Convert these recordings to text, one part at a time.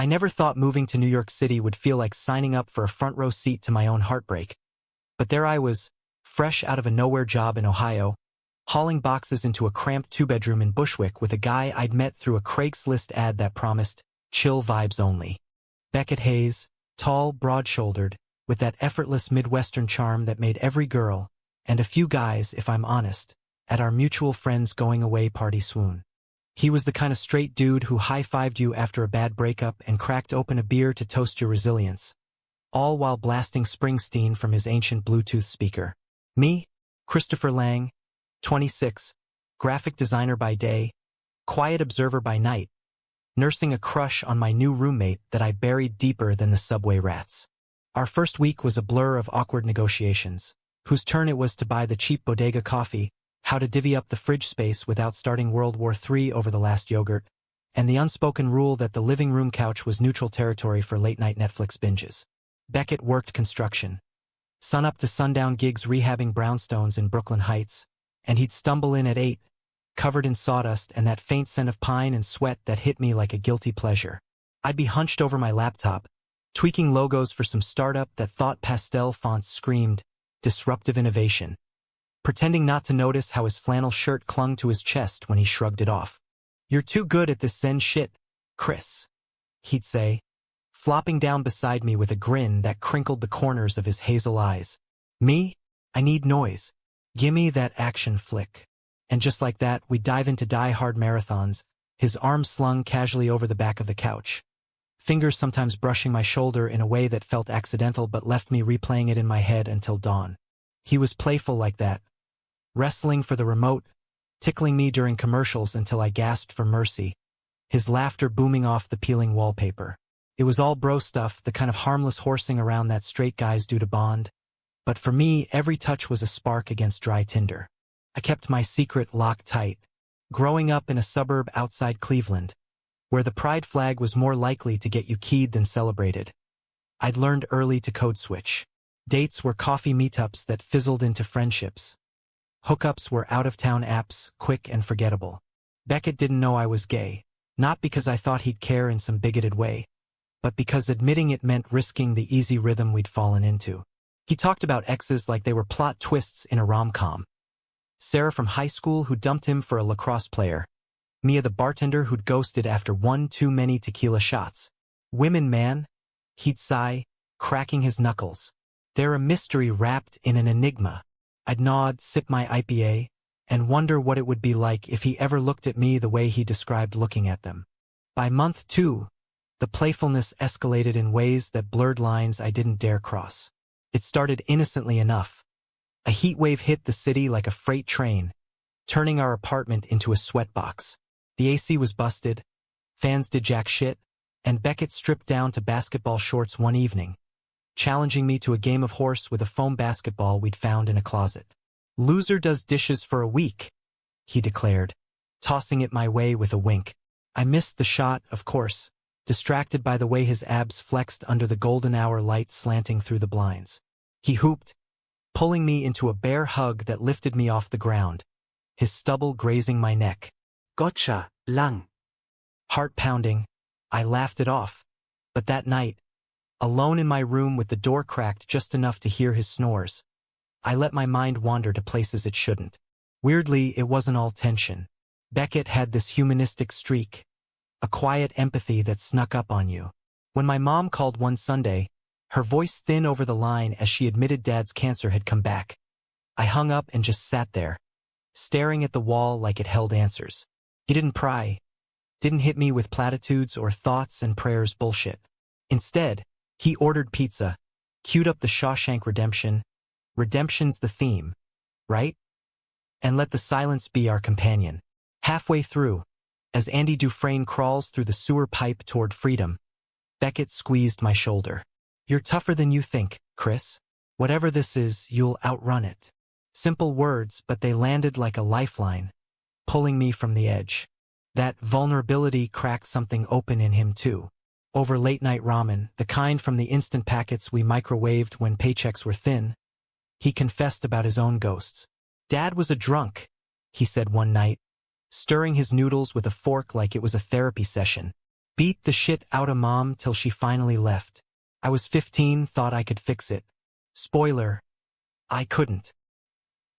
I never thought moving to New York City would feel like signing up for a front row seat to my own heartbreak. But there I was, fresh out of a nowhere job in Ohio, hauling boxes into a cramped two-bedroom in Bushwick with a guy I'd met through a Craigslist ad that promised chill vibes only. Beckett Hayes, tall, broad-shouldered, with that effortless Midwestern charm that made every girl, and a few guys, if I'm honest, at our mutual friend's going-away party swoon. He was the kind of straight dude who high-fived you after a bad breakup and cracked open a beer to toast your resilience, all while blasting Springsteen from his ancient Bluetooth speaker. Me, Christopher Lang, 26, graphic designer by day, quiet observer by night, nursing a crush on my new roommate that I buried deeper than the subway rats. Our first week was a blur of awkward negotiations, whose turn it was to buy the cheap bodega coffee, how to divvy up the fridge space without starting World War III over the last yogurt, and the unspoken rule that the living room couch was neutral territory for late-night Netflix binges. Beckett worked construction, sun-up to sundown gigs rehabbing brownstones in Brooklyn Heights, and he'd stumble in at 8, covered in sawdust and that faint scent of pine and sweat that hit me like a guilty pleasure. I'd be hunched over my laptop, tweaking logos for some startup that thought pastel fonts screamed disruptive innovation, pretending not to notice how his flannel shirt clung to his chest when he shrugged it off. "You're too good at this Zen shit, Chris," he'd say, flopping down beside me with a grin that crinkled the corners of his hazel eyes. "Me? I need noise. Gimme that action flick." And just like that, we'd dive into die-hard marathons, his arm slung casually over the back of the couch, fingers sometimes brushing my shoulder in a way that felt accidental but left me replaying it in my head until dawn. He was playful like that, wrestling for the remote, tickling me during commercials until I gasped for mercy, his laughter booming off the peeling wallpaper. It was all bro stuff, the kind of harmless horsing around that straight guys do to bond. But for me, every touch was a spark against dry tinder. I kept my secret locked tight, growing up in a suburb outside Cleveland, where the pride flag was more likely to get you keyed than celebrated. I'd learned early to code switch. Dates were coffee meetups that fizzled into friendships. Hookups were out-of-town apps, quick and forgettable. Beckett didn't know I was gay, not because I thought he'd care in some bigoted way, but because admitting it meant risking the easy rhythm we'd fallen into. He talked about exes like they were plot twists in a rom-com. Sarah from high school who dumped him for a lacrosse player. Mia the bartender who'd ghosted after one too many tequila shots. "Women, man," he'd sigh, cracking his knuckles. "They're a mystery wrapped in an enigma." I'd nod, sip my IPA, and wonder what it would be like if he ever looked at me the way he described looking at them. By month 2, the playfulness escalated in ways that blurred lines I didn't dare cross. It started innocently enough. A heat wave hit the city like a freight train, turning our apartment into a sweatbox. The AC was busted, fans did jack shit, and Beckett stripped down to basketball shorts one evening, challenging me to a game of horse with a foam basketball we'd found in a closet. "Loser does dishes for a week," he declared, tossing it my way with a wink. I missed the shot, of course, distracted by the way his abs flexed under the golden hour light slanting through the blinds. He hooped, pulling me into a bear hug that lifted me off the ground, his stubble grazing my neck. "Gotcha, Lang." Heart pounding, I laughed it off. But that night, alone in my room with the door cracked just enough to hear his snores, I let my mind wander to places it shouldn't. Weirdly, it wasn't all tension. Beckett had this humanistic streak, a quiet empathy that snuck up on you. When my mom called one Sunday, her voice thin over the line as she admitted Dad's cancer had come back, I hung up and just sat there, staring at the wall like it held answers. He didn't pry, didn't hit me with platitudes or thoughts and prayers bullshit. Instead, he ordered pizza, queued up the Shawshank Redemption. Redemption's the theme, right? And let the silence be our companion. Halfway through, as Andy Dufresne crawls through the sewer pipe toward freedom, Beckett squeezed my shoulder. "You're tougher than you think, Chris. Whatever this is, you'll outrun it." Simple words, but they landed like a lifeline, pulling me from the edge. That vulnerability cracked something open in him too. Over late-night ramen, the kind from the instant packets we microwaved when paychecks were thin, he confessed about his own ghosts. "Dad was a drunk," he said one night, stirring his noodles with a fork like it was a therapy session. Beat the shit out of Mom till she finally left. I was 15, thought I could fix it. Spoiler, I couldn't.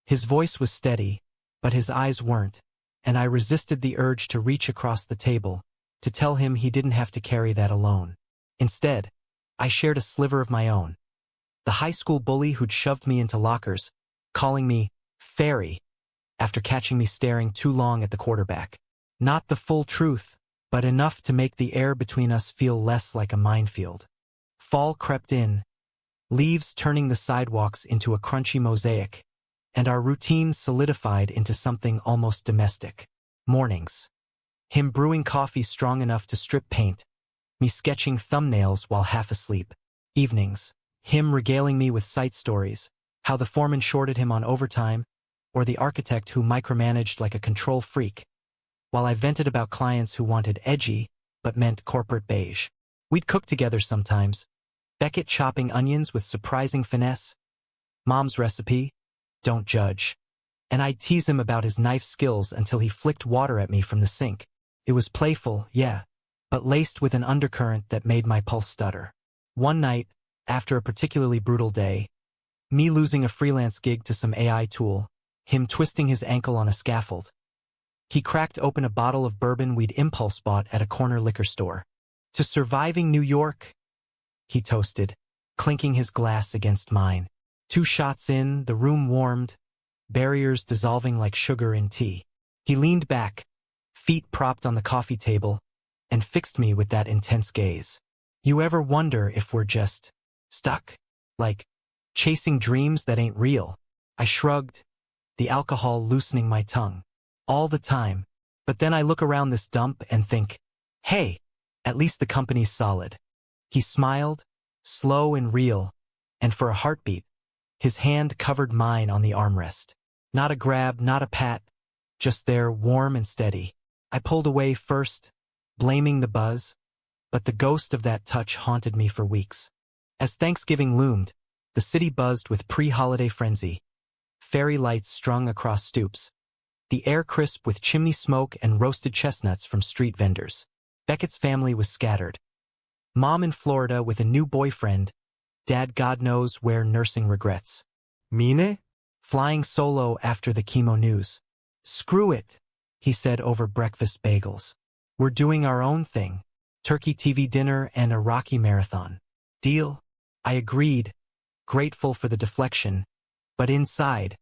His voice was steady, but his eyes weren't, and I resisted the urge to reach across the table, to tell him he didn't have to carry that alone. Instead, I shared a sliver of my own. The high school bully who'd shoved me into lockers, calling me fairy after catching me staring too long at the quarterback. Not the full truth, but enough to make the air between us feel less like a minefield. Fall crept in, leaves turning the sidewalks into a crunchy mosaic, and our routine solidified into something almost domestic. Mornings. Him brewing coffee strong enough to strip paint, me sketching thumbnails while half asleep. Evenings. Him regaling me with site stories, how the foreman shorted him on overtime, or the architect who micromanaged like a control freak, while I vented about clients who wanted edgy, but meant corporate beige. We'd cook together sometimes, Beckett chopping onions with surprising finesse. Mom's recipe, don't judge. And I'd tease him about his knife skills until he flicked water at me from the sink. It was playful, yeah, but laced with an undercurrent that made my pulse stutter. One night, after a particularly brutal day, me losing a freelance gig to some AI tool, him twisting his ankle on a scaffold, he cracked open a bottle of bourbon we'd impulse bought at a corner liquor store. To surviving New York, he toasted, clinking his glass against mine. 2 shots in, the room warmed, barriers dissolving like sugar in tea. He leaned back, feet propped on the coffee table, and fixed me with that intense gaze. You ever wonder if we're just stuck? Like, chasing dreams that ain't real? I shrugged, the alcohol loosening my tongue. All the time. But then I look around this dump and think, hey, at least the company's solid. He smiled, slow and real, and for a heartbeat, his hand covered mine on the armrest. Not a grab, not a pat, just there, warm and steady. I pulled away first, blaming the buzz, but the ghost of that touch haunted me for weeks. As Thanksgiving loomed, the city buzzed with pre-holiday frenzy. Fairy lights strung across stoops, the air crisp with chimney smoke and roasted chestnuts from street vendors. Beckett's family was scattered. Mom in Florida with a new boyfriend, Dad God knows where nursing regrets. Mine? Flying solo after the chemo news. Screw it, he said over breakfast bagels. We're doing our own thing. Turkey TV dinner and a Rocky marathon. Deal? I agreed, grateful for the deflection, but inside,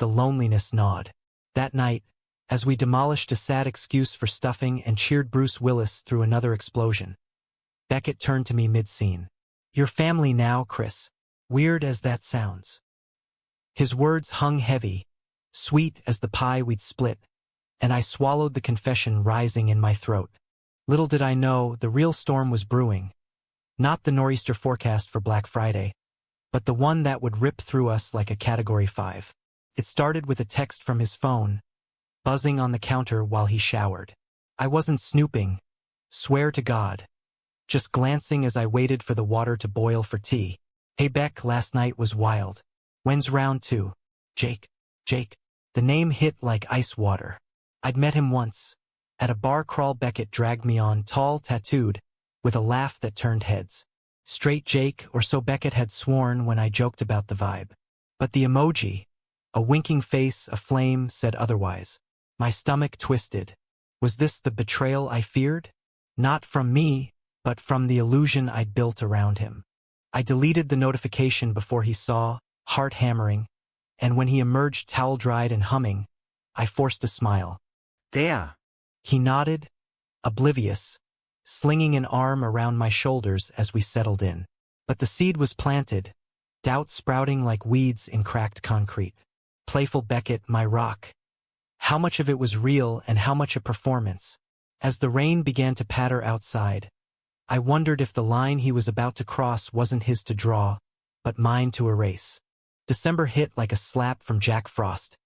the loneliness gnawed. That night, as we demolished a sad excuse for stuffing and cheered Bruce Willis through another explosion, Beckett turned to me mid-scene. Your family now, Chris. Weird as that sounds. His words hung heavy, sweet as the pie we'd split, and I swallowed the confession rising in my throat. Little did I know the real storm was brewing. Not the nor'easter forecast for Black Friday, but the one that would rip through us like a Category 5. It started with a text from his phone, buzzing on the counter while he showered. I wasn't snooping, swear to God. Just glancing as I waited for the water to boil for tea. Hey Beck, last night was wild. When's round 2? Jake. The name hit like ice water. I'd met him once. At a bar crawl Beckett dragged me on, tall, tattooed, with a laugh that turned heads. Straight Jake, or so Beckett had sworn when I joked about the vibe. But the emoji, a winking face, a flame, said otherwise. My stomach twisted. Was this the betrayal I feared? Not from me, but from the illusion I'd built around him. I deleted the notification before he saw, heart hammering, and when he emerged towel-dried and humming, I forced a smile. There. He nodded, oblivious, slinging an arm around my shoulders as we settled in. But the seed was planted, doubt sprouting like weeds in cracked concrete. Playful Beckett, my rock. How much of it was real and how much a performance? As the rain began to patter outside, I wondered if the line he was about to cross wasn't his to draw, but mine to erase. December hit like a slap from Jack Frost,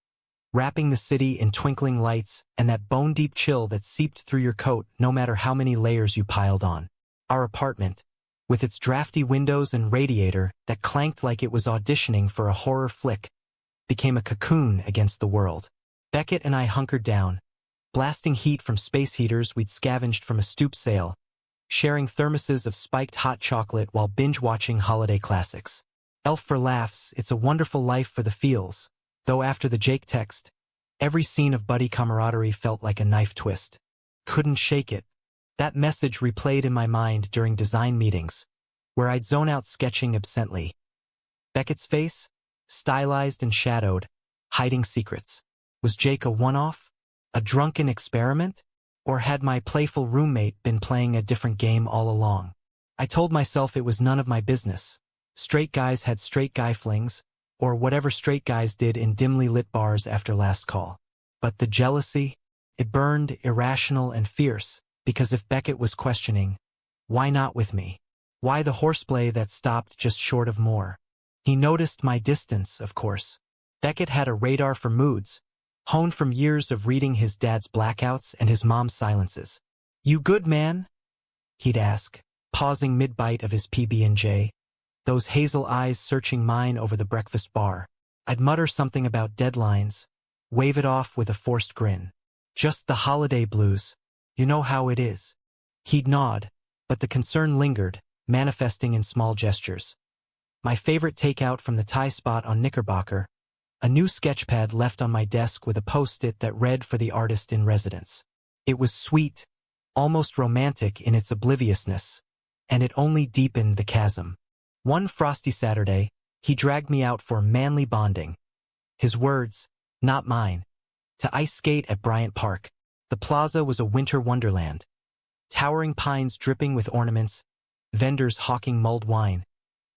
wrapping the city in twinkling lights and that bone-deep chill that seeped through your coat no matter how many layers you piled on. Our apartment, with its drafty windows and radiator that clanked like it was auditioning for a horror flick, became a cocoon against the world. Beckett and I hunkered down, blasting heat from space heaters we'd scavenged from a stoop sale, sharing thermoses of spiked hot chocolate while binge-watching holiday classics. Elf for laughs, it's a wonderful life for the feels, though after the Jake text, every scene of buddy camaraderie felt like a knife twist. Couldn't shake it. That message replayed in my mind during design meetings, where I'd zone out sketching absently. Beckett's face, stylized and shadowed, hiding secrets. Was Jake a one-off? A drunken experiment? Or had my playful roommate been playing a different game all along? I told myself it was none of my business. Straight guys had straight guy flings, or whatever straight guys did in dimly lit bars after last call. But the jealousy, it burned irrational and fierce, because if Beckett was questioning, why not with me? Why the horseplay that stopped just short of more? He noticed my distance, of course. Beckett had a radar for moods, honed from years of reading his dad's blackouts and his mom's silences. "You good, man?" he'd ask, pausing mid-bite of his PB&J, those hazel eyes searching mine over the breakfast bar. I'd mutter something about deadlines, wave it off with a forced grin. "Just the holiday blues. You know how it is." He'd nod, but the concern lingered, manifesting in small gestures. My favorite takeout from the Thai spot on Knickerbocker, a new sketchpad left on my desk with a post-it that read for the artist in residence. It was sweet, almost romantic in its obliviousness, and it only deepened the chasm. One frosty Saturday, he dragged me out for manly bonding. His words, not mine. To ice skate at Bryant Park. The plaza was a winter wonderland. Towering pines dripping with ornaments, vendors hawking mulled wine,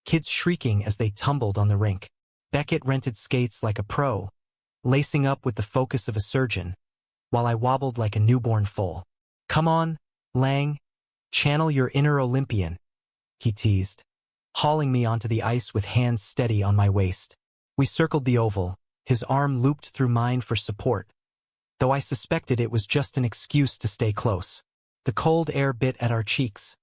kids shrieking as they tumbled on the rink. Beckett rented skates like a pro, lacing up with the focus of a surgeon, while I wobbled like a newborn foal. "Come on, Lang, channel your inner Olympian," he teased, hauling me onto the ice with hands steady on my waist. We circled the oval, his arm looped through mine for support, though I suspected it was just an excuse to stay close. The cold air bit at our cheeks,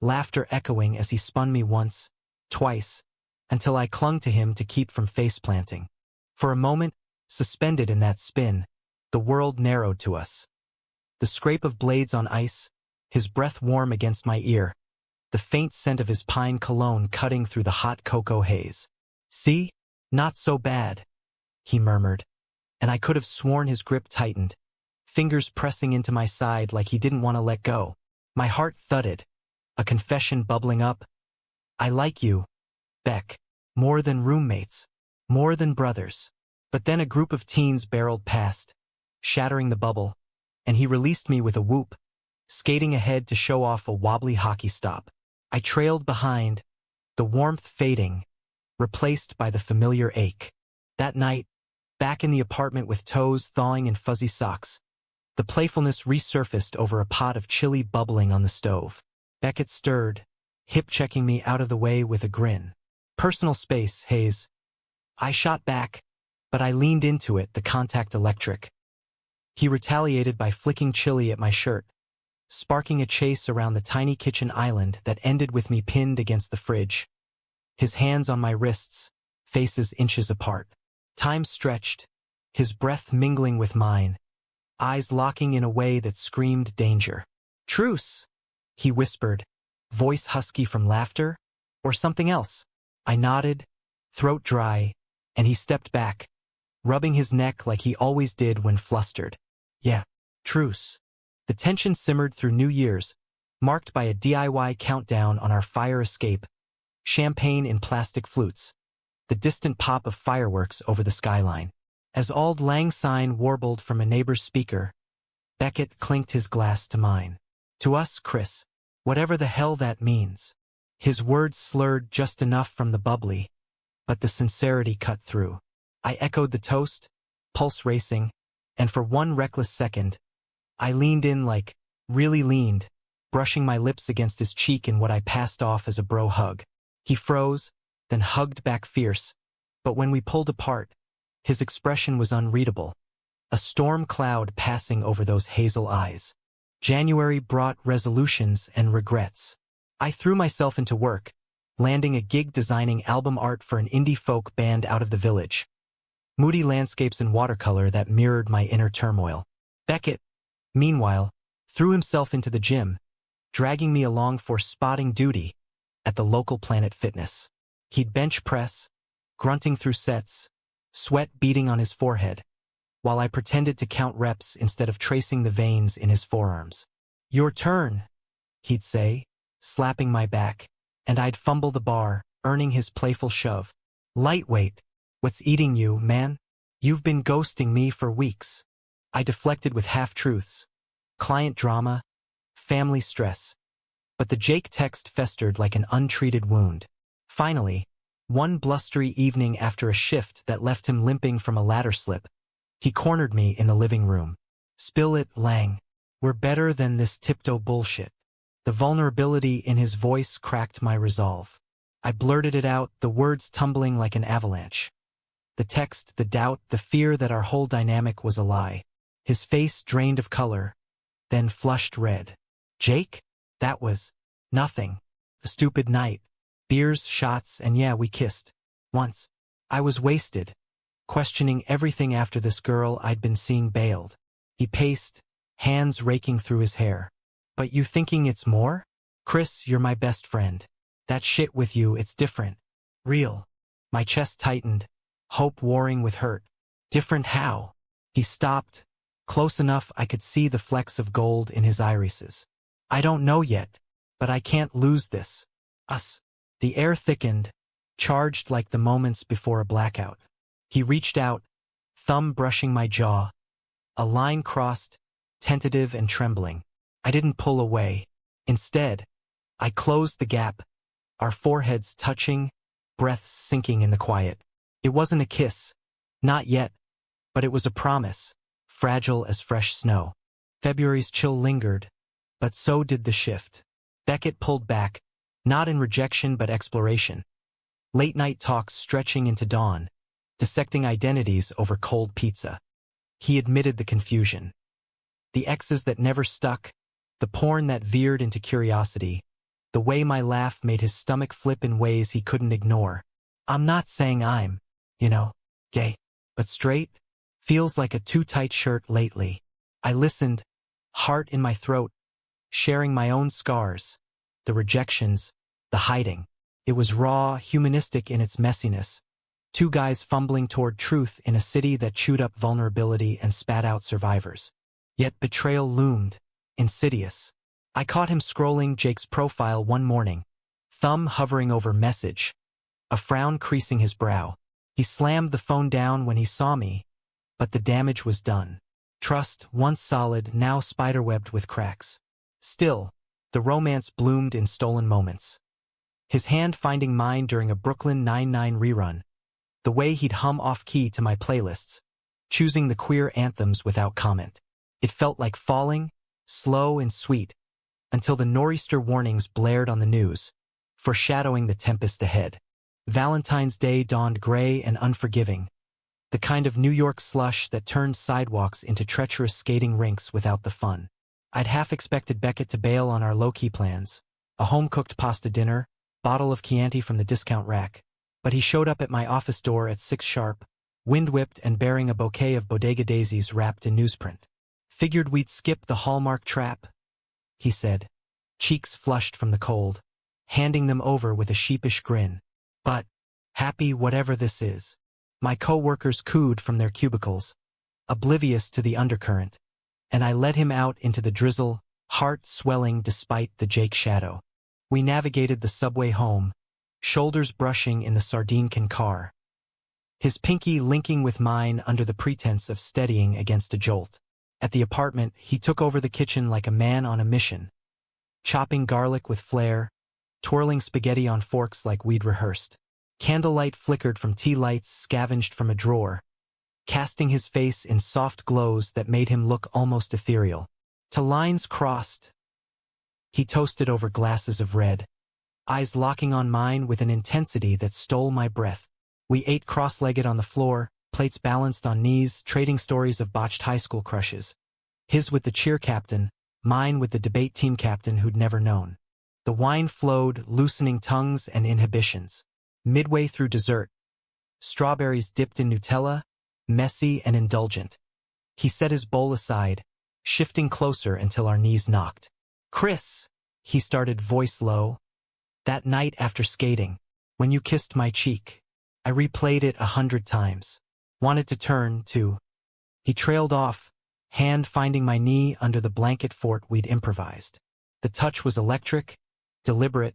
laughter echoing as he spun me once, twice, until I clung to him to keep from face-planting. For a moment, suspended in that spin, the world narrowed to us. The scrape of blades on ice, his breath warm against my ear, the faint scent of his pine cologne cutting through the hot cocoa haze. "See? Not so bad," he murmured, and I could have sworn his grip tightened, fingers pressing into my side like he didn't want to let go. My heart thudded, a confession bubbling up. "I like you, Beck. More than roommates. More than brothers." But then a group of teens barreled past, shattering the bubble, and he released me with a whoop, skating ahead to show off a wobbly hockey stop. I trailed behind, the warmth fading, replaced by the familiar ache. That night, back in the apartment with toes thawing in fuzzy socks, the playfulness resurfaced over a pot of chili bubbling on the stove. Beckett stirred, hip-checking me out of the way with a grin. "Personal space, Hayes." I shot back, but I leaned into it, the contact electric. He retaliated by flicking chili at my shirt, sparking a chase around the tiny kitchen island that ended with me pinned against the fridge. His hands on my wrists, faces inches apart. Time stretched, his breath mingling with mine, eyes locking in a way that screamed danger. "Truce," he whispered, voice husky from laughter, or something else. I nodded, throat dry, and he stepped back, rubbing his neck like he always did when flustered. "Yeah, truce." The tension simmered through New Year's, marked by a DIY countdown on our fire escape, champagne in plastic flutes, the distant pop of fireworks over the skyline. As Auld Lang Syne warbled from a neighbor's speaker, Beckett clinked his glass to mine. "To us, Chris, whatever the hell that means." His words slurred just enough from the bubbly, but the sincerity cut through. I echoed the toast, pulse racing, and for one reckless second, I leaned in like, really leaned, brushing my lips against his cheek in what I passed off as a bro hug. He froze, then hugged back fierce, but when we pulled apart, his expression was unreadable, a storm cloud passing over those hazel eyes. January brought resolutions and regrets. I threw myself into work, landing a gig designing album art for an indie folk band out of the village. Moody landscapes in watercolor that mirrored my inner turmoil. Beckett, meanwhile, threw himself into the gym, dragging me along for spotting duty at the local Planet Fitness. He'd bench press, grunting through sets, sweat beading on his forehead, while I pretended to count reps instead of tracing the veins in his forearms. "Your turn," he'd say, slapping my back, and I'd fumble the bar, earning his playful shove. "Lightweight, what's eating you, man? You've been ghosting me for weeks." I deflected with half-truths. Client drama, family stress. But the Jake text festered like an untreated wound. Finally, one blustery evening after a shift that left him limping from a ladder slip, he cornered me in the living room. "Spill it, Lang. We're better than this tiptoe bullshit." The vulnerability in his voice cracked my resolve. I blurted it out, the words tumbling like an avalanche. The text, the doubt, the fear that our whole dynamic was a lie. His face drained of color, then flushed red. "Jake? That was nothing. A stupid night. Beers, shots, and yeah, we kissed. Once. I was wasted, questioning everything after this girl I'd been seeing bailed." He paced, hands raking through his hair. "But you thinking it's more? Chris, you're my best friend. That shit with you, it's different. Real." My chest tightened, hope warring with hurt. "Different how?" He stopped, close enough I could see the flecks of gold in his irises. "I don't know yet, but I can't lose this. Us." The air thickened, charged like the moments before a blackout. He reached out, thumb brushing my jaw. A line crossed, tentative and trembling. I didn't pull away. Instead, I closed the gap, our foreheads touching, breaths sinking in the quiet. It wasn't a kiss. Not yet. But it was a promise, fragile as fresh snow. February's chill lingered, but so did the shift. Beckett pulled back, not in rejection but exploration. Late-night talks stretching into dawn, dissecting identities over cold pizza. He admitted the confusion. The exes that never stuck, the porn that veered into curiosity, the way my laugh made his stomach flip in ways he couldn't ignore. "I'm not saying I'm, gay, but straight feels like a too-tight shirt lately." I listened, heart in my throat, sharing my own scars, the rejections, the hiding. It was raw, humanistic in its messiness. Two guys fumbling toward truth in a city that chewed up vulnerability and spat out survivors. Yet betrayal loomed, insidious. I caught him scrolling Jake's profile one morning, thumb hovering over message, a frown creasing his brow. He slammed the phone down when he saw me, but the damage was done. Trust, once solid, now spiderwebbed with cracks. Still, the romance bloomed in stolen moments. His hand finding mine during a Brooklyn Nine-Nine rerun. The way he'd hum off-key to my playlists, choosing the queer anthems without comment. It felt like falling, slow and sweet, until the nor'easter warnings blared on the news, foreshadowing the tempest ahead. Valentine's Day dawned gray and unforgiving, the kind of New York slush that turned sidewalks into treacherous skating rinks without the fun. I'd half expected Beckett to bail on our low-key plans, a home-cooked pasta dinner, bottle of Chianti from the discount rack, but he showed up at my office door at 6 sharp, wind-whipped and bearing a bouquet of bodega daisies wrapped in newsprint. "Figured we'd skip the Hallmark trap," he said, cheeks flushed from the cold, handing them over with a sheepish grin. "But, happy whatever this is." My co-workers cooed from their cubicles, oblivious to the undercurrent, and I led him out into the drizzle, heart swelling despite the Jake shadow. We navigated the subway home, shoulders brushing in the sardine can car, his pinky linking with mine under the pretense of steadying against a jolt. At the apartment, he took over the kitchen like a man on a mission, chopping garlic with flair, twirling spaghetti on forks like we'd rehearsed. Candlelight flickered from tea lights scavenged from a drawer, casting his face in soft glows that made him look almost ethereal. To lines crossed, he toasted over glasses of red, eyes locking on mine with an intensity that stole my breath. We ate cross-legged on the floor, plates balanced on knees, trading stories of botched high school crushes. His with the cheer captain, mine with the debate team captain who'd never known. The wine flowed, loosening tongues and inhibitions. Midway through dessert, strawberries dipped in Nutella, messy and indulgent. He set his bowl aside, shifting closer until our knees knocked. "Chris, He started, voice low. That night after skating, when you kissed my cheek. I replayed it 100 times. Wanted to turn to. He trailed off, hand finding my knee under the blanket fort we'd improvised. The touch was electric, deliberate,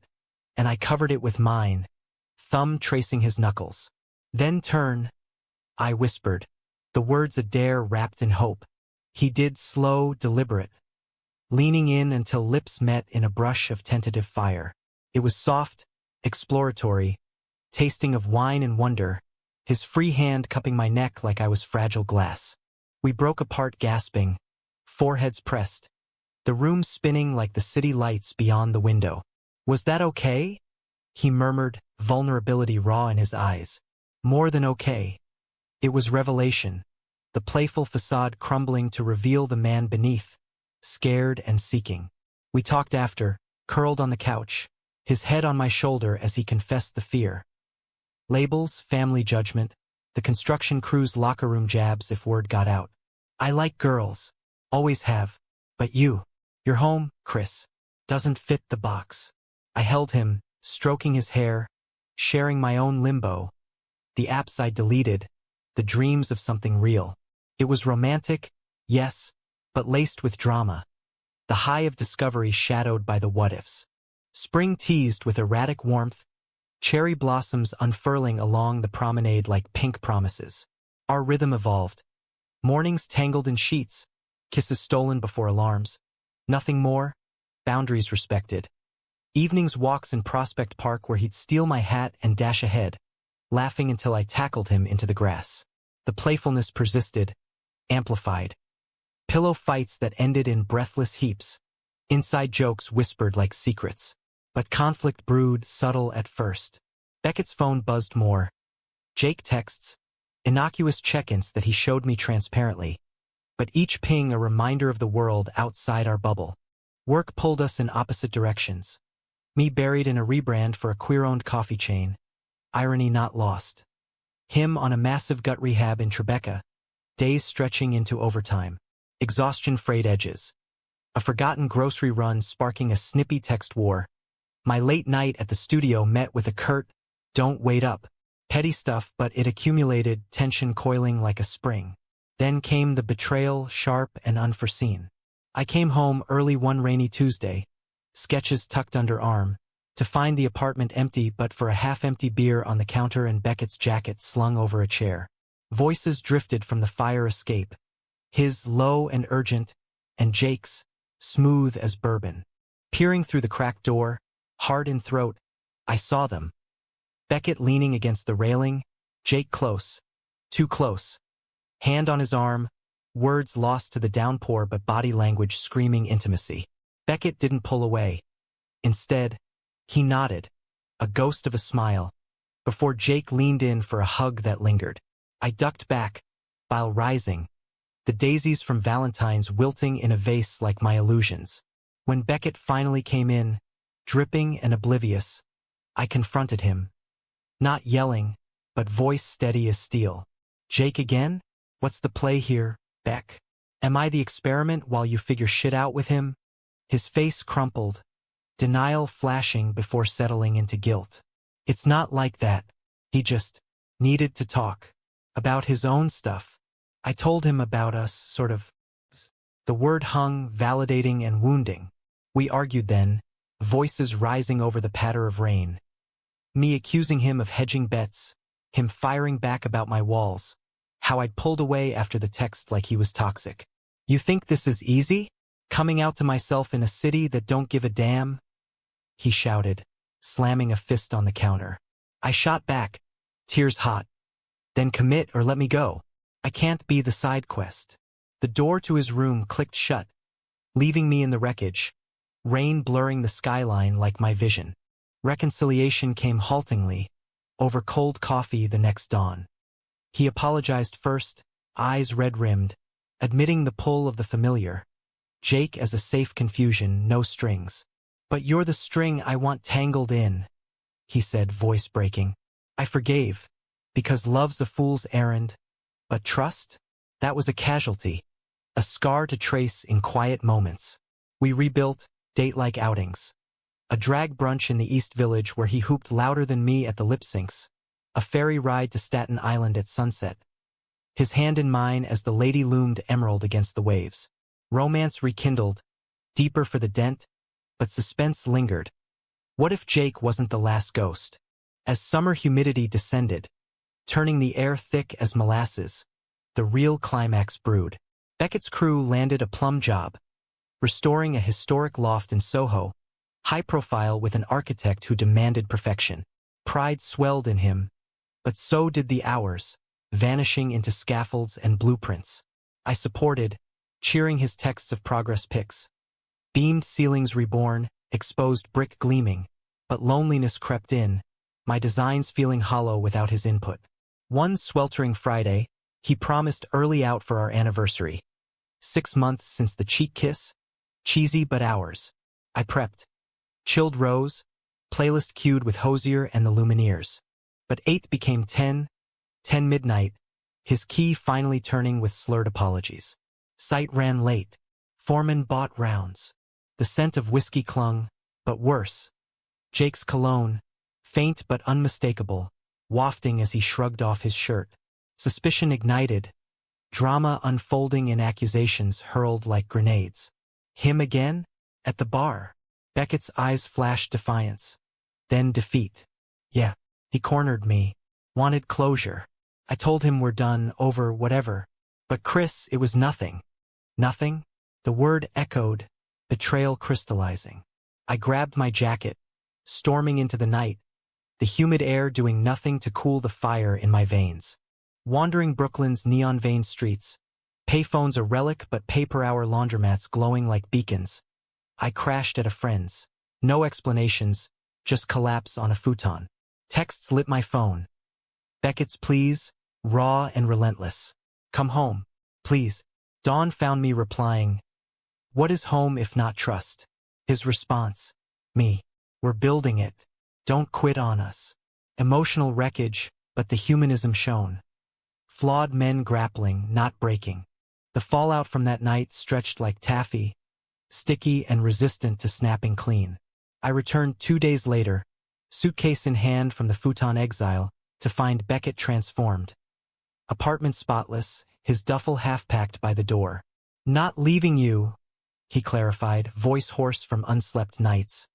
and I covered it with mine, thumb tracing his knuckles. Then turn, I whispered, the words a dare wrapped in hope. He did, slow, deliberate, leaning in until lips met in a brush of tentative fire. It was soft, exploratory, tasting of wine and wonder, his free hand cupping my neck like I was fragile glass. We broke apart gasping, foreheads pressed, the room spinning like the city lights beyond the window. Was that okay? He murmured, vulnerability raw in his eyes. More than okay. It was revelation, the playful facade crumbling to reveal the man beneath, scared and seeking. We talked after, curled on the couch, his head on my shoulder as he confessed the fear. Labels, family judgment, the construction crew's locker room jabs if word got out. I like girls. Always have. But your home, Chris, doesn't fit the box. I held him, stroking his hair, sharing my own limbo. The apps I deleted, the dreams of something real. It was romantic, yes, but laced with drama. The high of discovery shadowed by the what-ifs. Spring teased with erratic warmth, cherry blossoms unfurling along the promenade like pink promises. Our rhythm evolved. Mornings tangled in sheets, kisses stolen before alarms. Nothing more, boundaries respected. Evenings walks in Prospect Park where he'd steal my hat and dash ahead, laughing until I tackled him into the grass. The playfulness persisted, amplified. Pillow fights that ended in breathless heaps. Inside jokes whispered like secrets. But conflict brewed, subtle at first. Beckett's phone buzzed more. Jake texts, innocuous check-ins that he showed me transparently. But each ping a reminder of the world outside our bubble. Work pulled us in opposite directions. Me buried in a rebrand for a queer-owned coffee chain. Irony not lost. Him on a massive gut rehab in Tribeca. Days stretching into overtime. Exhaustion frayed edges. A forgotten grocery run sparking a snippy text war. My late night at the studio met with a curt, don't wait up. Petty stuff, but it accumulated, tension coiling like a spring. Then came the betrayal, sharp and unforeseen. I came home early one rainy Tuesday, sketches tucked under arm, to find the apartment empty but for a half-empty beer on the counter and Beckett's jacket slung over a chair. Voices drifted from the fire escape. His low and urgent, and Jake's smooth as bourbon. Peering through the cracked door, hard in throat, I saw them. Beckett leaning against the railing, Jake close, too close. Hand on his arm, words lost to the downpour but body language screaming intimacy. Beckett didn't pull away. Instead, he nodded, a ghost of a smile, before Jake leaned in for a hug that lingered. I ducked back, bile rising, the daisies from Valentine's wilting in a vase like my illusions. When Beckett finally came in, dripping and oblivious, I confronted him. Not yelling, but voice steady as steel. Jake again? What's the play here, Beck? Am I the experiment while you figure shit out with him? His face crumpled, denial flashing before settling into guilt. It's not like that. He just needed to talk. About his own stuff. I told him about us, sort of. The word hung, validating and wounding. We argued then, voices rising over the patter of rain. Me accusing him of hedging bets, him firing back about my walls, how I'd pulled away after the text like he was toxic. You think this is easy? Coming out to myself in a city that don't give a damn? He shouted, slamming a fist on the counter. I shot back, tears hot. Then commit or let me go. I can't be the side quest. The door to his room clicked shut, leaving me in the wreckage, rain blurring the skyline like my vision. Reconciliation came haltingly, over cold coffee the next dawn. He apologized first, eyes red-rimmed, admitting the pull of the familiar. Jake as a safe confusion, no strings. But you're the string I want tangled in, he said, voice breaking. I forgave, because love's a fool's errand. But trust? That was a casualty. A scar to trace in quiet moments. We rebuilt, date-like outings. A drag brunch in the East Village where he hooped louder than me at the lip syncs. A ferry ride to Staten Island at sunset. His hand in mine as the lady loomed emerald against the waves. Romance rekindled, deeper for the dent, but suspense lingered. What if Jake wasn't the last ghost? As summer humidity descended, turning the air thick as molasses, the real climax brewed. Beckett's crew landed a plum job, restoring a historic loft in Soho, high profile with an architect who demanded perfection. Pride swelled in him, but so did the hours, vanishing into scaffolds and blueprints. I supported, cheering his texts of progress pics. Beamed ceilings reborn, exposed brick gleaming, but loneliness crept in, my designs feeling hollow without his input. One sweltering Friday, he promised early out for our anniversary. 6 months since the cheek kiss, cheesy but ours. I prepped. Chilled rose, playlist queued with Hosier and the Lumineers. But 8 became 10 midnight, his key finally turning with slurred apologies. Site ran late. Foreman bought rounds. The scent of whiskey clung, but worse. Jake's cologne, faint but unmistakable, wafting as he shrugged off his shirt. Suspicion ignited, drama unfolding in accusations hurled like grenades. Him again? At the bar. Beckett's eyes flashed defiance. Then defeat. Yeah, he cornered me. Wanted closure. I told him we're done, over, whatever. But Chris, it was nothing. Nothing? The word echoed, betrayal crystallizing. I grabbed my jacket, storming into the night, the humid air doing nothing to cool the fire in my veins. Wandering Brooklyn's neon-veined streets, payphones a relic but pay-per-hour laundromats glowing like beacons. I crashed at a friend's. No explanations, just collapse on a futon. Texts lit my phone. Beckett's pleas, raw and relentless. Come home, please. Dawn found me replying, what is home if not trust? His response, me. We're building it. Don't quit on us. Emotional wreckage, but the humanism shown. Flawed men grappling, not breaking. The fallout from that night stretched like taffy, sticky and resistant to snapping clean. I returned 2 days later, suitcase in hand from the futon exile, to find Beckett transformed. Apartment spotless, his duffel half-packed by the door. Not leaving you, he clarified, voice hoarse from unslept nights.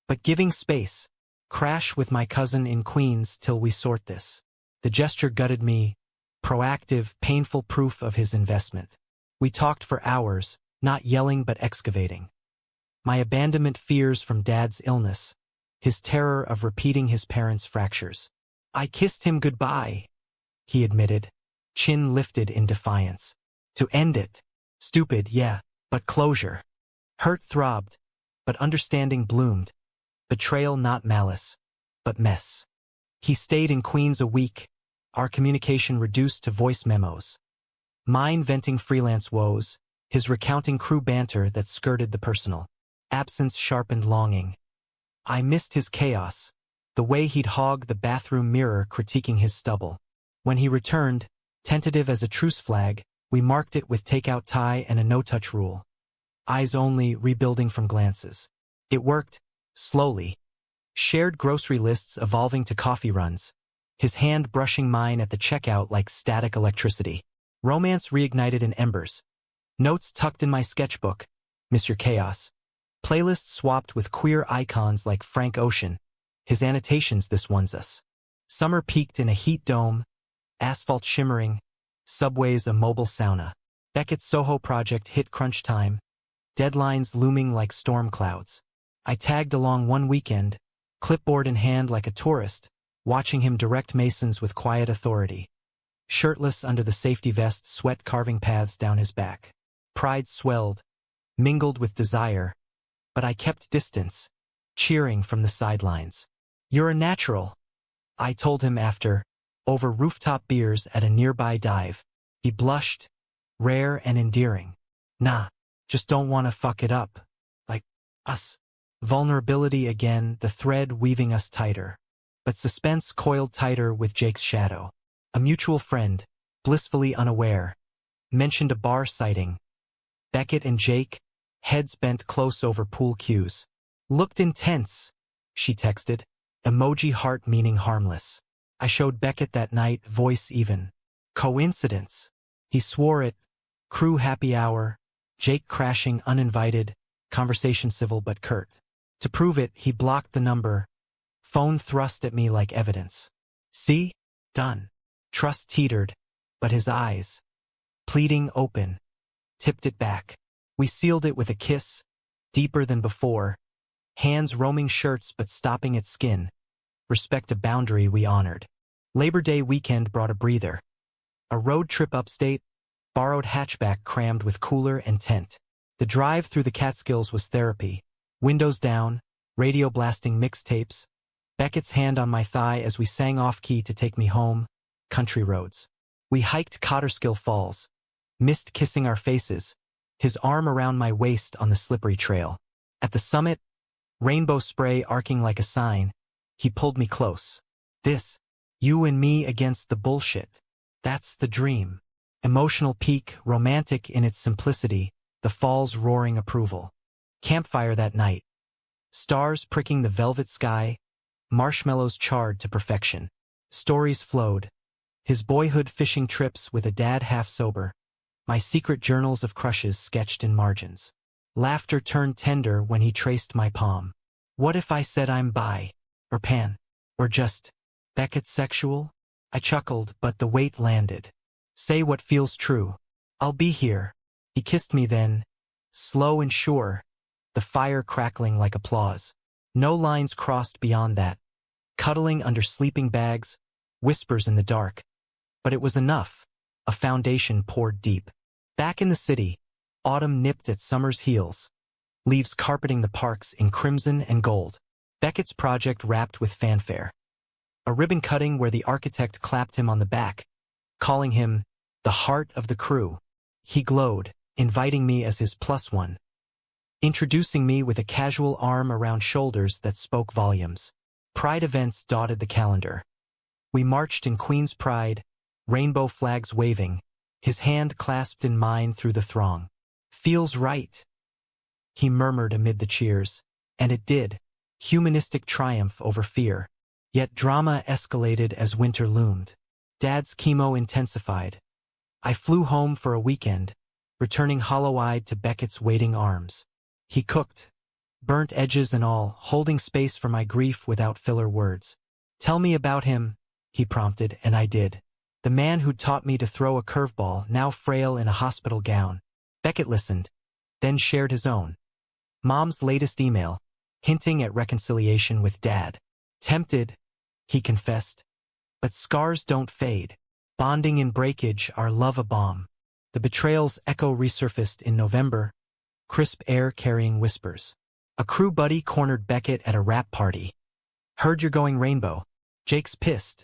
But giving space. Crash with my cousin in Queens till we sort this. The gesture gutted me, proactive, painful proof of his investment. We talked for hours, not yelling but excavating. My abandonment fears from Dad's illness, his terror of repeating his parents' fractures. I kissed him goodbye, he admitted, chin lifted in defiance. To end it. Stupid, yeah, but closure. Hurt throbbed, but understanding bloomed. Betrayal not malice, but mess. He stayed in Queens a week, our communication reduced to voice memos. Mine venting freelance woes, his recounting crew banter that skirted the personal. Absence sharpened longing. I missed his chaos, the way he'd hog the bathroom mirror critiquing his stubble. When he returned, tentative as a truce flag, we marked it with takeout tie and a no-touch rule. Eyes only, rebuilding from glances. It worked, slowly. Shared grocery lists evolving to coffee runs, his hand brushing mine at the checkout like static electricity. Romance reignited in embers. Notes tucked in my sketchbook, Mr. Chaos. Playlists swapped with queer icons like Frank Ocean. His annotations this one's us. Summer peaked in a heat dome, asphalt shimmering, subways a mobile sauna. Beckett's Soho project hit crunch time, deadlines looming like storm clouds. I tagged along one weekend, clipboard in hand like a tourist, watching him direct masons with quiet authority. Shirtless under the safety vest, sweat carving paths down his back. Pride swelled, mingled with desire, but I kept distance, cheering from the sidelines. You're a natural, I told him after, over rooftop beers at a nearby dive. He blushed, rare and endearing. Nah, just don't want to fuck it up. Like us. Vulnerability again, the thread weaving us tighter. But suspense coiled tighter with Jake's shadow. A mutual friend, blissfully unaware, mentioned a bar sighting. Beckett and Jake, heads bent close over pool cues. Looked intense, she texted. Emoji heart meaning harmless. I showed Beckett that night, voice even. Coincidence. He swore it. Crew happy hour. Jake crashing uninvited. Conversation civil but curt. To prove it, he blocked the number. Phone thrust at me like evidence. See? Done. Trust teetered, but his eyes, pleading open, tipped it back. We sealed it with a kiss, deeper than before. Hands roaming shirts but stopping at skin. Respect a boundary we honored. Labor Day weekend brought a breather. A road trip upstate, borrowed hatchback crammed with cooler and tent. The drive through the Catskills was therapy. Windows down, radio blasting mixtapes. Beckett's hand on my thigh as we sang off-key to take me home. Country roads. We hiked Cotterskill Falls. Mist kissing our faces. His arm around my waist on the slippery trail. At the summit, rainbow spray arcing like a sign, he pulled me close. This, you and me against the bullshit. That's the dream. Emotional peak, romantic in its simplicity, the fall's roaring approval. Campfire that night. Stars pricking the velvet sky, marshmallows charred to perfection. Stories flowed. His boyhood fishing trips with a dad half sober. My secret journals of crushes sketched in margins. Laughter turned tender when he traced my palm. What if I said I'm bi, or pan, or just Beckett sexual? I chuckled, but the weight landed. Say what feels true. I'll be here. He kissed me then, slow and sure, the fire crackling like applause. No lines crossed beyond that. Cuddling under sleeping bags, whispers in the dark. But it was enough. A foundation poured deep. Back in the city, autumn nipped at summer's heels. Leaves carpeting the parks in crimson and gold. Beckett's project wrapped with fanfare. A ribbon cutting where the architect clapped him on the back, calling him the heart of the crew. He glowed, inviting me as his plus one. Introducing me with a casual arm around shoulders that spoke volumes. Pride events dotted the calendar. We marched in Queen's Pride, rainbow flags waving, his hand clasped in mine through the throng. Feels right, he murmured amid the cheers. And it did. Humanistic triumph over fear. Yet drama escalated as winter loomed. Dad's chemo intensified. I flew home for a weekend, returning hollow-eyed to Beckett's waiting arms. He cooked, burnt edges and all, holding space for my grief without filler words. Tell me about him, he prompted, and I did. The man who'd taught me to throw a curveball, now frail in a hospital gown. Beckett listened, then shared his own. Mom's latest email, hinting at reconciliation with Dad. Tempted, he confessed. But scars don't fade. Bonding in breakage, our love a bomb. The betrayal's echo resurfaced in November, crisp air carrying whispers. A crew buddy cornered Beckett at a rap party. Heard you're going rainbow. Jake's pissed.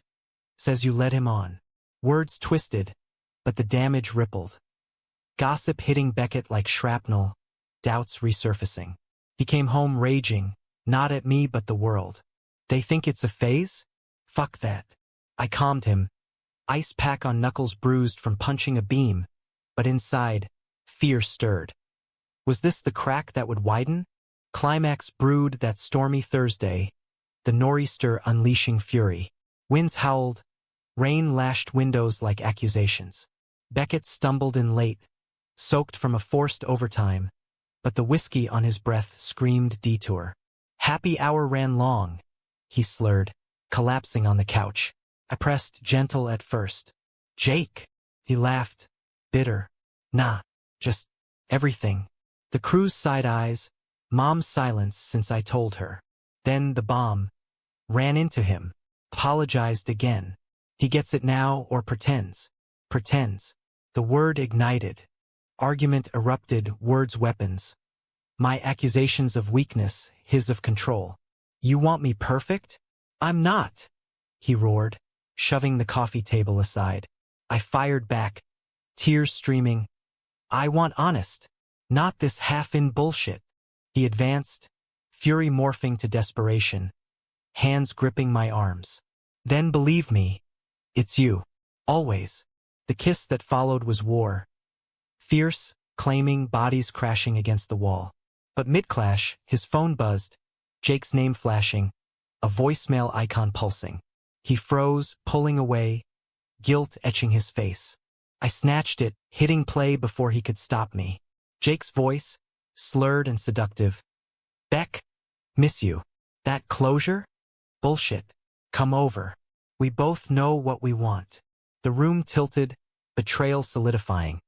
Says you led him on. Words twisted, but the damage rippled. Gossip hitting Beckett like shrapnel, doubts resurfacing. He came home raging, not at me but the world. They think it's a phase? Fuck that. I calmed him. Ice pack on knuckles bruised from punching a beam, but inside, fear stirred. Was this the crack that would widen? Climax brewed that stormy Thursday, the nor'easter unleashing fury. Winds howled, rain lashed windows like accusations. Beckett stumbled in late, soaked from a forced overtime, but the whiskey on his breath screamed detour. Happy hour ran long, he slurred, collapsing on the couch. I pressed gentle at first. Jake, he laughed, bitter. Nah, just everything. The crew's side eyes, Mom's silence since I told her. Then the bomb. Ran into him. Apologized again. He gets it now or pretends. Pretends. The word ignited. Argument erupted, words weapons. My accusations of weakness, his of control. You want me perfect? I'm not, he roared, shoving the coffee table aside. I fired back, tears streaming. I want honest, not this half-in bullshit. He advanced, fury morphing to desperation, hands gripping my arms. Then believe me, it's you. Always. The kiss that followed was war. Fierce, claiming, bodies crashing against the wall. But mid-clash, his phone buzzed. Jake's name flashing, a voicemail icon pulsing. He froze, pulling away, guilt etching his face. I snatched it, hitting play before he could stop me. Jake's voice, slurred and seductive. Beck, miss you. That closure? Bullshit. Come over. We both know what we want. The room tilted, betrayal solidifying.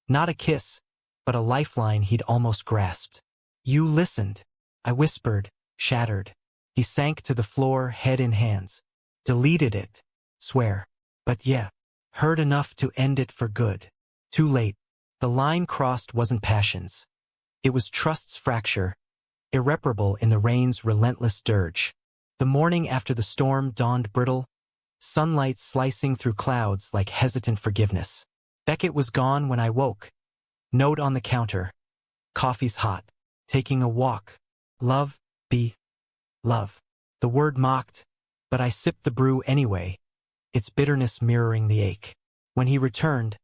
Not a kiss, but a lifeline he'd almost grasped. You listened. I whispered, shattered. He sank to the floor, head in hands. Deleted it. Swear. But yeah. Heard enough to end it for good. Too late. The line crossed wasn't passion's. It was trust's fracture, irreparable in the rain's relentless dirge. The morning after the storm dawned brittle, sunlight slicing through clouds like hesitant forgiveness. Beckett was gone when I woke. Note on the counter. Coffee's hot. Taking a walk. Love, be, love. The word mocked, but I sipped the brew anyway, its bitterness mirroring the ache. When he returned,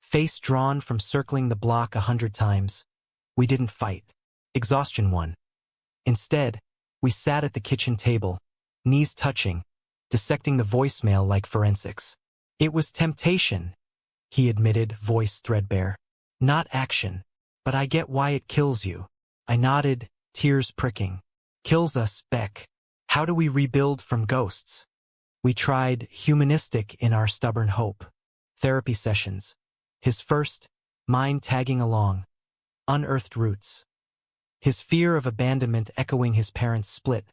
face drawn from circling the block 100 times, we didn't fight. Exhaustion won. Instead, we sat at the kitchen table, knees touching, dissecting the voicemail like forensics. It was temptation, he admitted, voice threadbare. Not action. But I get why it kills you. I nodded, tears pricking. Kills us, Beck. How do we rebuild from ghosts? We tried humanistic in our stubborn hope. Therapy sessions. His first, mine tagging along. Unearthed roots. His fear of abandonment echoing his parents' split.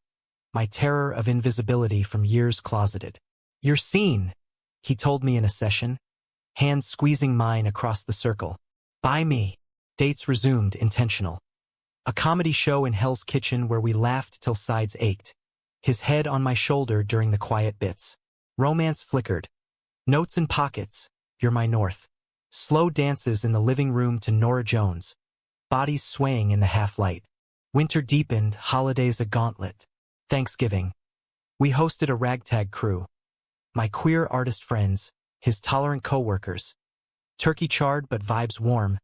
My terror of invisibility from years closeted. You're seen, he told me in a session, hands squeezing mine across the circle. By me. Dates resumed, intentional. A comedy show in Hell's Kitchen where we laughed till sides ached. His head on my shoulder during the quiet bits. Romance flickered. Notes in pockets, you're my north. Slow dances in the living room to Norah Jones. Bodies swaying in the half-light. Winter deepened, holidays a gauntlet. Thanksgiving. We hosted a ragtag crew. My queer artist friends, his tolerant co-workers. Turkey charred but vibes warm.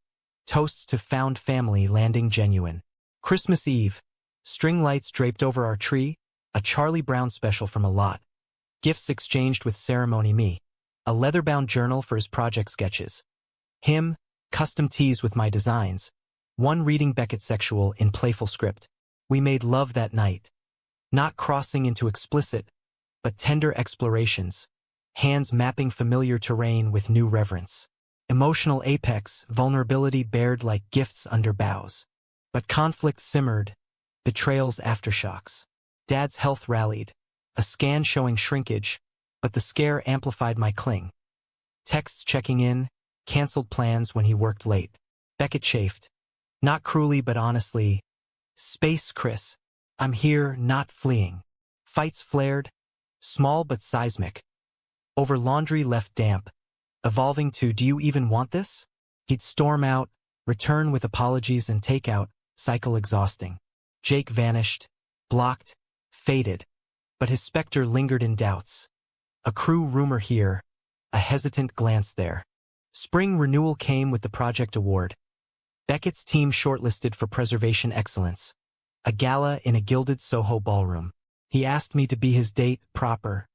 Toasts to found family landing genuine. Christmas Eve. String lights draped over our tree. A Charlie Brown special from a lot. Gifts exchanged with ceremony me. A leather-bound journal for his project sketches. Him, custom tees with my designs. One reading Beckett sexual in playful script. We made love that night. Not crossing into explicit, but tender explorations. Hands mapping familiar terrain with new reverence. Emotional apex, vulnerability bared like gifts under boughs. But conflict simmered, betrayal's aftershocks. Dad's health rallied, a scan showing shrinkage, but the scare amplified my cling. Texts checking in, canceled plans when he worked late. Beckett chafed. Not cruelly but honestly. Space, Chris. I'm here, not fleeing. Fights flared, small but seismic. Over laundry left damp. Evolving to, do you even want this? He'd storm out, return with apologies and takeout, cycle exhausting. Jake vanished, blocked, faded, but his specter lingered in doubts. A crew rumor here, a hesitant glance there. Spring renewal came with the project award. Beckett's team shortlisted for preservation excellence. A gala in a gilded Soho ballroom. He asked me to be his date, proper.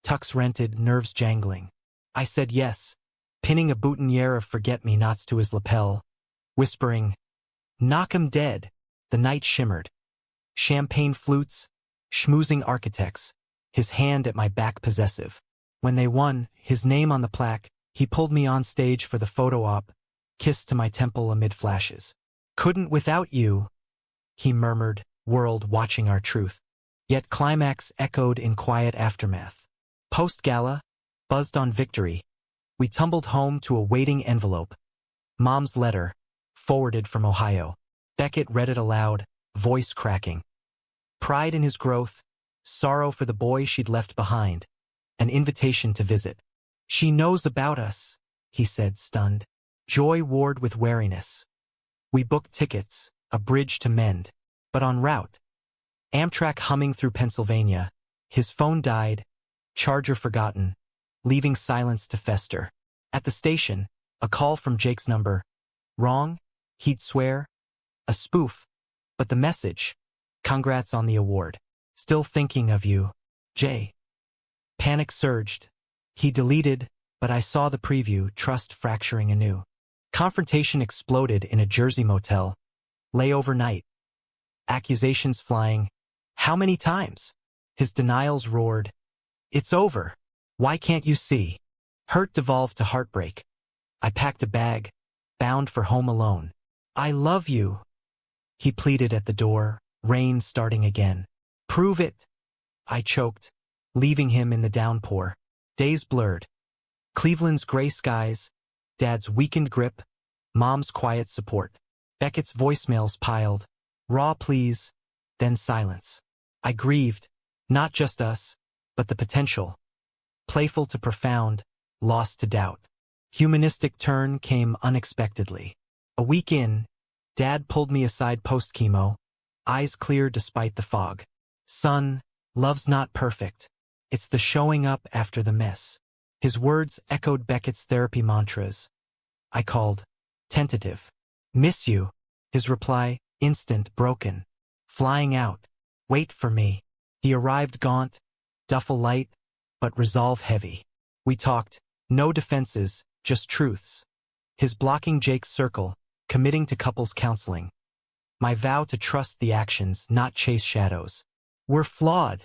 Tux rented, nerves jangling. I said yes, pinning a boutonniere of forget-me-nots to his lapel, whispering, knock 'em dead. The night shimmered. Champagne flutes, schmoozing architects, his hand at my back possessive. When they won, his name on the plaque, he pulled me on stage for the photo op, kissed to my temple amid flashes. Couldn't without you, he murmured, world watching our truth. Yet climax echoed in quiet aftermath. Post-gala, buzzed on victory, we tumbled home to a waiting envelope. Mom's letter, forwarded from Ohio. Beckett read it aloud, voice cracking. Pride in his growth, sorrow for the boy she'd left behind, an invitation to visit. She knows about us, he said, stunned. Joy warred with wariness. We booked tickets, a bridge to mend, but en route. Amtrak humming through Pennsylvania, his phone died, charger forgotten, leaving silence to fester. At the station, a call from Jake's number. Wrong? He'd swear. A spoof. But the message, Congrats on the award. Still thinking of you. J. Panic surged. He deleted, but I saw the preview, trust fracturing anew. Confrontation exploded in a Jersey motel. Lay overnight. Accusations flying. How many times? His denials roared. It's over. Why can't you see? Hurt devolved to heartbreak. I packed a bag, bound for home alone. I love you. He pleaded at the door, rain starting again. Prove it. I choked, leaving him in the downpour. Days blurred. Cleveland's gray skies, Dad's weakened grip, Mom's quiet support. Beckett's voicemails piled. Raw pleas, then silence. I grieved, not just us, but the potential. Playful to profound, lost to doubt. Humanistic turn came unexpectedly. A week in, Dad pulled me aside post-chemo, eyes clear despite the fog. Son, love's not perfect. It's the showing up after the mess. His words echoed Beckett's therapy mantras. I called. Tentative. Miss you. His reply, instant, broken. Flying out. Wait for me. He arrived gaunt, duffel light, but resolve heavy. We talked. No defenses, just truths. His blocking Jake's circle, committing to couples counseling. My vow to trust the actions, not chase shadows. We're flawed,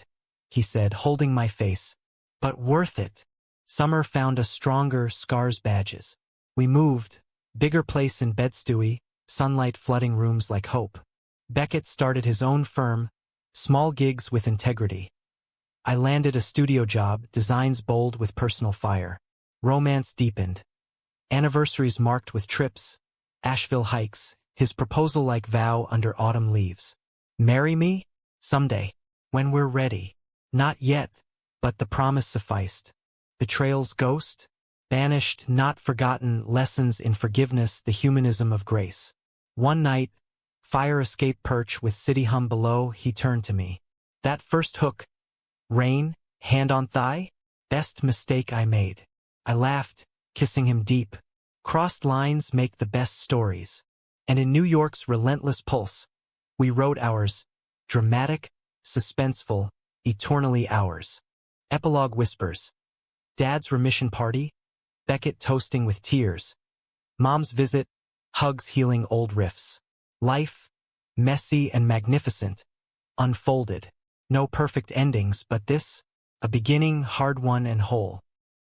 he said, holding my face. But worth it. Summer found us stronger, scars badges. We moved. Bigger place in Bed-Stuy, sunlight flooding rooms like hope. Beckett started his own firm, small gigs with integrity. I landed a studio job, designs bold with personal fire. Romance deepened. Anniversaries marked with trips, Asheville hikes, his proposal-like vow under autumn leaves. Marry me? Someday. When we're ready. Not yet, but the promise sufficed. Betrayal's ghost? Banished, not forgotten, lessons in forgiveness, the humanism of grace. One night, fire escape perch with city hum below, he turned to me. That first hook. Rain, hand on thigh? Best mistake I made. I laughed, kissing him deep. Crossed lines make the best stories. And in New York's relentless pulse, we wrote ours. Dramatic, suspenseful, eternally ours. Epilogue whispers. Dad's remission party? Beckett toasting with tears. Mom's visit? Hugs healing old rifts. Life? Messy and magnificent. Unfolded. No perfect endings, but this? A beginning hard won and whole.